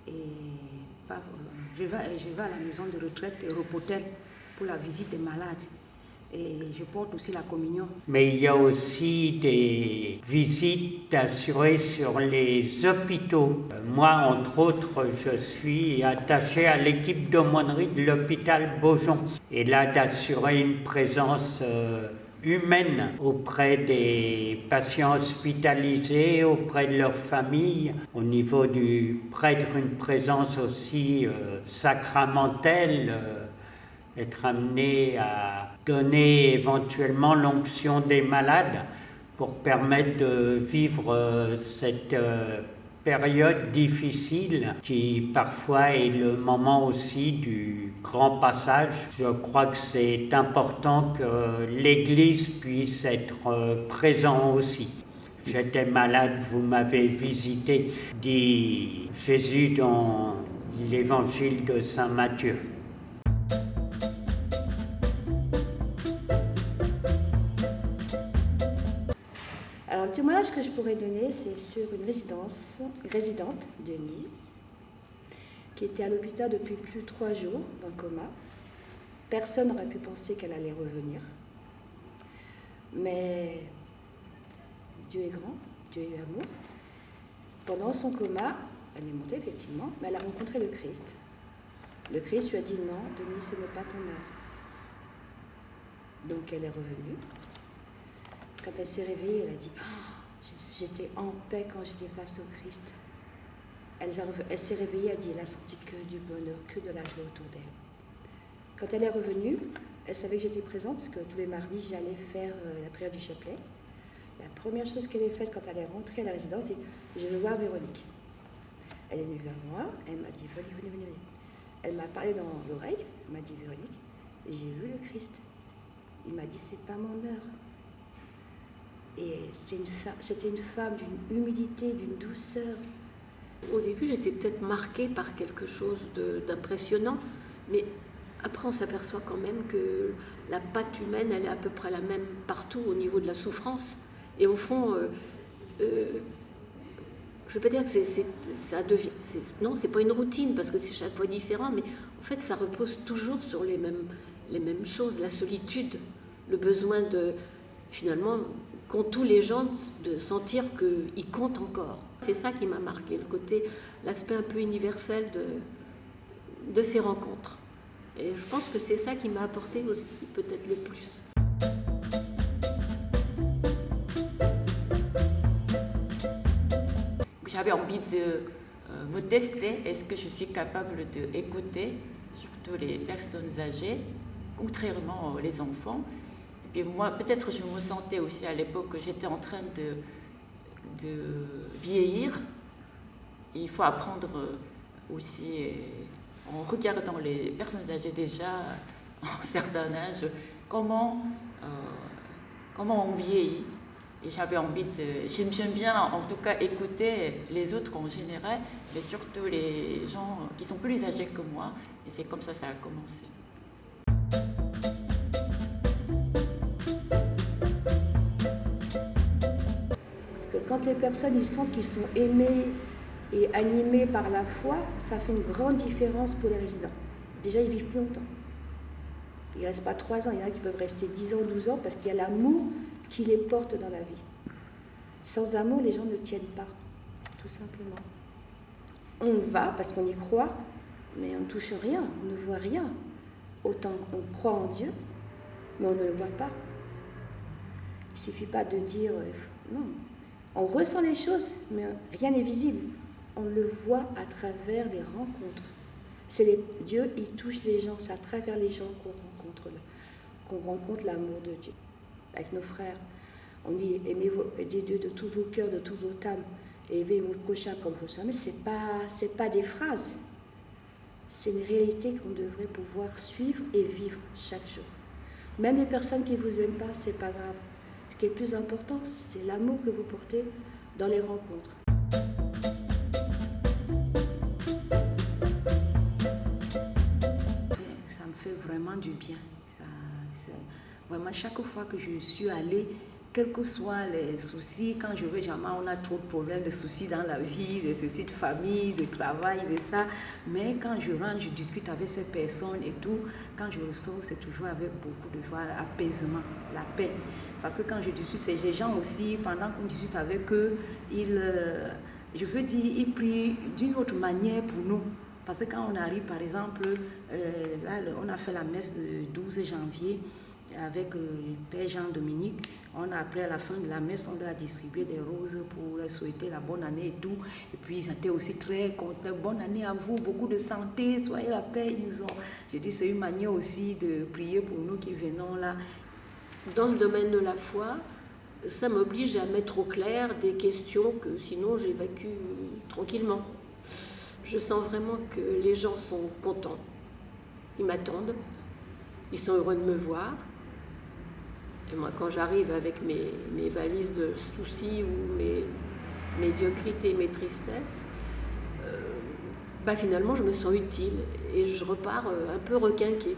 Et je vais à la maison de retraite Europotel pour la visite des malades. Et je porte aussi la communion. Mais il y a aussi des visites assurées sur les hôpitaux. Moi, entre autres, je suis attaché à l'équipe d'aumônerie de l'hôpital Beaujon. Et là, d'assurer une présence humaine auprès des patients hospitalisés, auprès de leurs familles. Au niveau du prêtre, une présence aussi sacramentelle. Être amené à donner éventuellement l'onction des malades pour permettre de vivre cette période difficile qui parfois est le moment aussi du grand passage. Je crois que c'est important que l'Église puisse être présente aussi. J'étais malade, vous m'avez visité, dit Jésus dans l'évangile de Saint Matthieu. Alors, le témoignage que je pourrais donner, c'est sur une résidente, Denise, qui était à l'hôpital depuis plus de 3 jours, dans le coma. Personne n'aurait pu penser qu'elle allait revenir. Mais Dieu est grand, Dieu est amour. Pendant son coma, elle est montée effectivement, mais elle a rencontré le Christ. Le Christ lui a dit non, Denise, ce n'est pas ton heure. Donc elle est revenue. Quand elle s'est réveillée, elle a dit oh, j'étais en paix quand j'étais face au Christ. Elle s'est réveillée, elle a dit elle a senti que du bonheur, que de la joie autour d'elle. Quand elle est revenue, elle savait que j'étais présente, parce que tous les mardis, j'allais faire la prière du chapelet. La première chose qu'elle a faite quand elle est rentrée à la résidence, c'est je veux voir Véronique. Elle est venue vers moi, elle m'a dit venez. Elle m'a parlé dans l'oreille, elle m'a dit Véronique, j'ai vu le Christ. Il m'a dit c'est pas mon heure. Et c'était une femme d'une humilité, d'une douceur. Au début, j'étais peut-être marquée par quelque chose d'impressionnant, mais après on s'aperçoit quand même que la patte humaine, elle est à peu près la même partout au niveau de la souffrance. Et au fond, je ne veux pas dire que ça devient... Non, c'est pas une routine, parce que c'est chaque fois différent, mais en fait, ça repose toujours sur les mêmes choses. La solitude, le besoin de, finalement, qu'ont tous les gens de sentir qu'ils comptent encore. C'est ça qui m'a marqué, l'aspect un peu universel de ces rencontres. Et je pense que c'est ça qui m'a apporté aussi peut-être le plus. J'avais envie de me tester, est-ce que je suis capable d'écouter, surtout les personnes âgées, contrairement aux enfants. Et puis moi, peut-être je me sentais aussi à l'époque que j'étais en train de vieillir. Il faut apprendre aussi, en regardant les personnes âgées déjà, en certain âge, comment on vieillit. Et j'avais envie j'aime bien en tout cas écouter les autres en général, mais surtout les gens qui sont plus âgés que moi. Et c'est comme ça a commencé. Parce que quand les personnes ils sentent qu'ils sont aimés et animés par la foi, ça fait une grande différence pour les résidents. Déjà, ils vivent plus longtemps. Ils ne restent pas 3 ans, il y en a qui peuvent rester 10 ans, 12 ans, parce qu'il y a l'amour qui les porte dans la vie. Sans amour, les gens ne tiennent pas, tout simplement. On va parce qu'on y croit, mais on ne touche rien, on ne voit rien. Autant on croit en Dieu, mais on ne le voit pas. Il ne suffit pas de dire non. On ressent les choses, mais rien n'est visible. On le voit à travers les rencontres. Dieu, il touche les gens, c'est à travers les gens qu'on rencontre l'amour de Dieu. Avec nos frères, on dit aimez Dieu de tous vos cœurs, de toutes vos âmes, et aimez vos prochains comme vous. Mais c'est pas des phrases, c'est une réalité qu'on devrait pouvoir suivre et vivre chaque jour. Même les personnes qui ne vous aiment pas, c'est pas grave. Ce qui est le plus important, c'est l'amour que vous portez dans les rencontres. Ça me fait vraiment du bien. Vraiment, chaque fois que je suis allée quels que soient les soucis, quand je vais jamais, on a trop de problèmes, de soucis dans la vie, de soucis de famille, de travail, de ça. Mais quand je rentre, je discute avec ces personnes et tout. Quand je ressors, c'est toujours avec beaucoup de joie, apaisement, la paix. Parce que quand je discute, c'est les gens aussi, pendant qu'on discute avec eux, je veux dire, ils prient d'une autre manière pour nous. Parce que quand on arrive, par exemple, là, on a fait la messe le 12 janvier avec Père Jean-Dominique. Après, à la fin de la messe, on leur a distribué des roses pour leur souhaiter la bonne année et tout. Et puis, ils étaient aussi très contents. Bonne année à vous, beaucoup de santé, soyez la paix. J'ai dit, c'est une manière aussi de prier pour nous qui venons là. Dans le domaine de la foi, ça m'oblige à mettre au clair des questions que sinon j'évacue tranquillement. Je sens vraiment que les gens sont contents. Ils m'attendent. Ils sont heureux de me voir. Et moi, quand j'arrive avec mes valises de soucis ou mes médiocrités, mes tristesses, finalement, je me sens utile et je repars un peu requinquée.